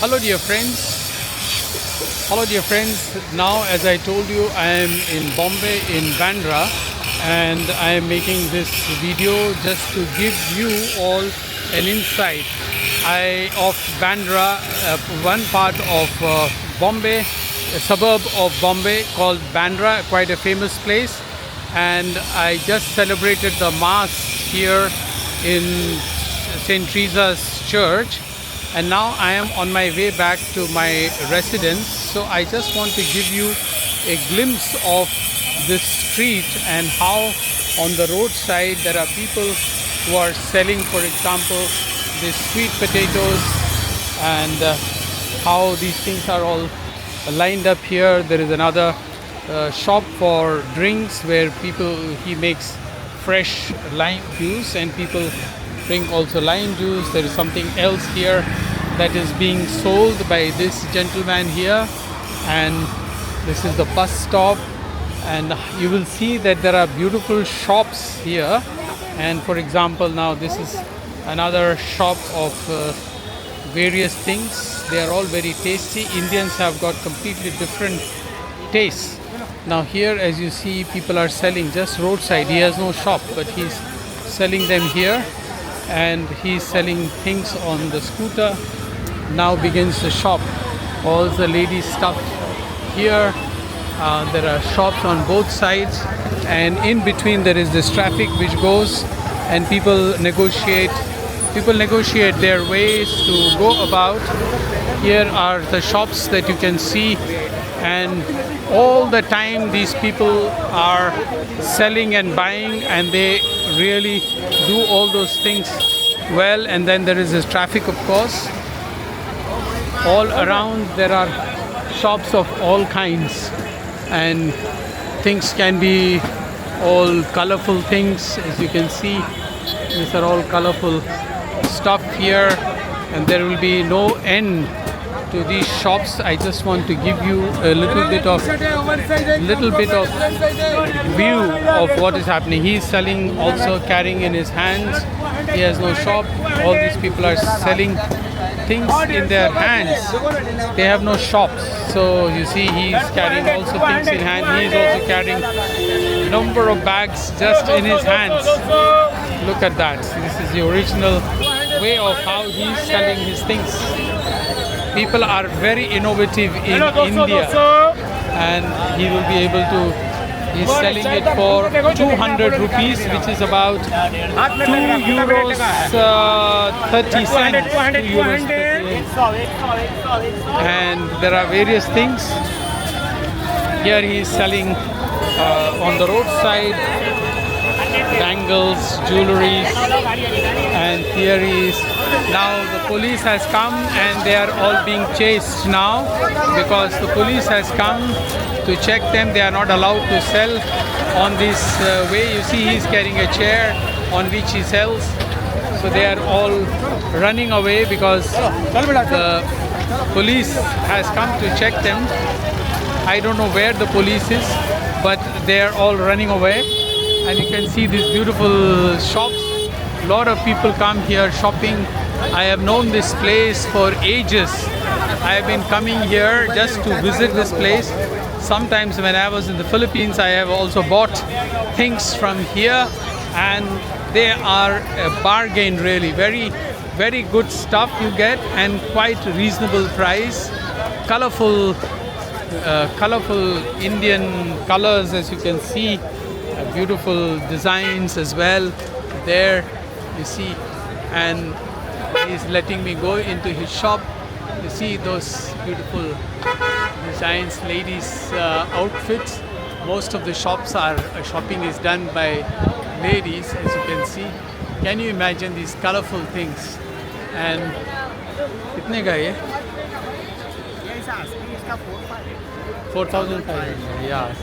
Hello dear friends. Hello dear friends. Now as I told you, I am in Bombay in Bandra, and I am making this video just to give you all an insight of Bandra, one part of Bombay, a suburb of Bombay called Bandra, quite a famous place. And I just celebrated the Mass here in St. Teresa's Church, and now I am on my way back to my residence. So I just want to give you a glimpse of this street and how on the roadside there are people who are selling, for example, these sweet potatoes, and how these things are all lined up here. There is another shop for drinks where he makes fresh lime juice and people drink also lime juice. There is something else here that is being sold by this gentleman here, and this is the bus stop, and you will see that there are beautiful shops here. And for example, now this is another shop of various things. They are all very tasty. Indians have got completely different tastes. Now here, as you see, people are selling just roadside. He has no shop, but he's selling them here, and he's selling things on the scooter. Now begins the shop. All the ladies stuff here. There are shops on both sides, and in between there is this traffic which goes, and people negotiate their ways to go about. Here are the shops that you can see, and all the time these people are selling and buying, and they really do all those things well. And then there is this traffic, of course. All around there are shops of all kinds, and things can be all colorful things. As you can see, these are all colorful stuff here, and there will be no end to these shops. I just want to give you a little bit of view of what is happening. He is selling, also carrying in his hands. He has no shop. All these people are selling things in their hands. They have no shops. So you see, he is carrying also things in hand. He is also carrying a number of bags just in his hands. Look at that. This is the original way of how he is selling his things. People are very innovative in India, and he will be able to, he's selling it for 200 rupees, which is about 2 euros 30 cents. 2 euros 30. And there are various things. Here he is selling on the roadside bangles, jewelries, and here he is. Now the police has come, and they are all being chased now because the police has come to check them. They are not allowed to sell on this way. You see, he is carrying a chair on which he sells. So they are all running away because the police has come to check them. I don't know where the police is, but they are all running away. And you can see these beautiful shops. A lot of people come here shopping. I have known this place for ages. I have been coming here just to visit this place. Sometimes when I was in the Philippines, I have also bought things from here, and they are a bargain really. Very, very good stuff you get, and quite reasonable price. Colorful Indian colors, as you can see. Beautiful designs as well there, you see. And he's letting me go into his shop. You see those beautiful designs, ladies' outfits. Most of the shopping is done by ladies, as you can see. Can you imagine these colorful things? And kitne ka ye? 4,500. Yeah.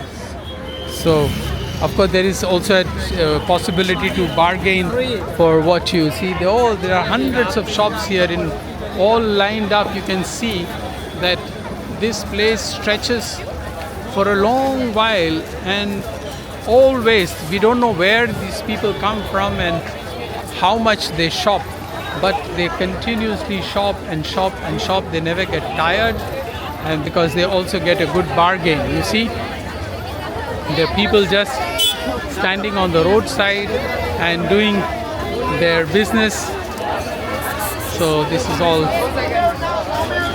So of course there is also a possibility to bargain for what you see. There are hundreds of shops here, in all lined up. You can see that this place stretches for a long while, and always we don't know where these people come from and how much they shop. but they continuously shop and shop and shop. They never get tired, and because they also get a good bargain. You see, the people just standing on the roadside and doing their business. So this is all.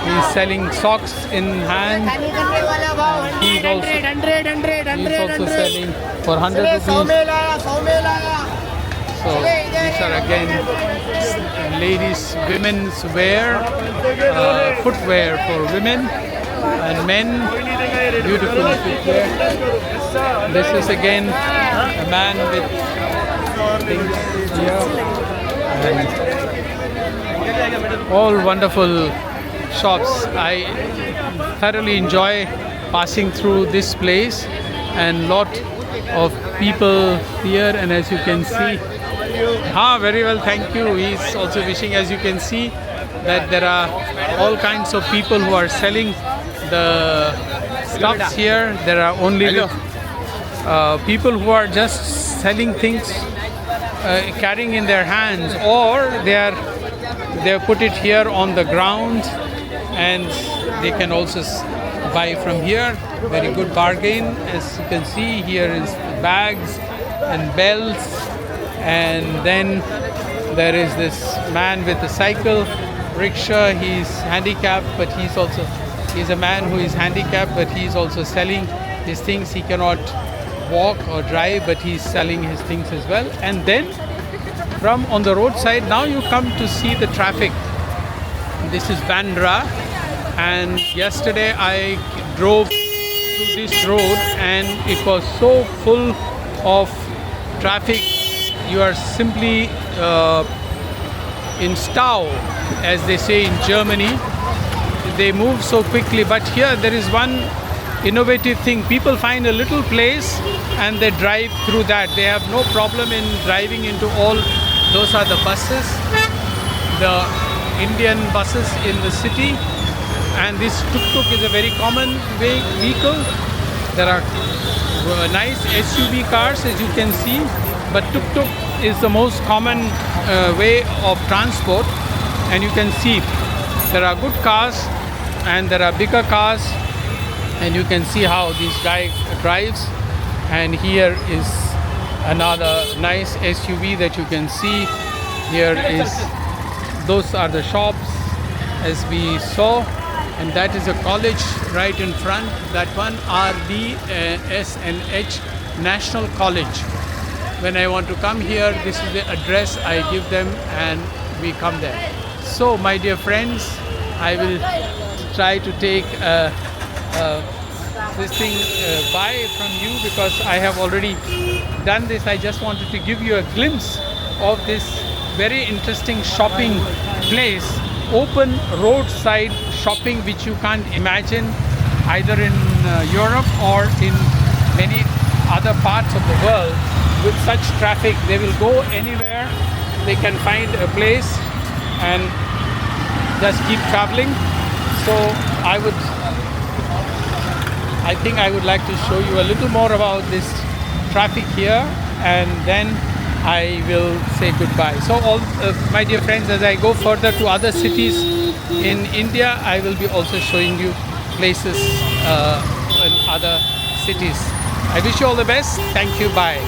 He's selling socks in hand. He's also selling for 100 rupees. So these are again ladies, women's wear, footwear for women and men. Beautiful footwear. This is again a man with things here. And all wonderful shops. I thoroughly enjoy passing through this place, and lot of people here. And as you can see, very well, thank you. He's also wishing. As you can see, that there are all kinds of people who are selling the stuffs here. There are only people who are just selling things, carrying in their hands, or they put it here on the ground, and they can also buy from here. Very good bargain. As you can see, here is bags and belts, and then there is this man with a cycle rickshaw. He's handicapped, but he's a man who is handicapped, but he's also selling his things. He cannot walk or drive, but he's selling his things as well. And then from on the roadside, now you come to see the traffic. This is Bandra, and yesterday I drove through this road and it was so full of traffic. You are simply in Stau, as they say in Germany. They move so quickly, but here there is one innovative thing. People find a little place and they drive through that. They have no problem in driving into all. Those are the buses, the Indian buses in the city, and this tuk-tuk is a very common vehicle. There are nice SUV cars, as you can see, but tuk-tuk is the most common way of transport. And you can see there are good cars and there are bigger cars, and you can see how this guy drives. And here is another nice SUV that you can see. Here is, those are the shops as we saw, and that is a college right in front. That one, RDSNH National College. When I want to come here, this is the address I give them and we come there. So my dear friends, I will try to take this thing buy from you, because I have already done this. I just wanted to give you a glimpse of this very interesting shopping place, open roadside shopping, which you can't imagine either in Europe or in many other parts of the world. With such traffic, they will go anywhere. They can find a place and just keep traveling. So I think I would like to show you a little more about this traffic here, and then I will say goodbye. So all my dear friends, as I go further to other cities in India, I will be also showing you places in other cities. I wish you all the best. Thank you. Bye.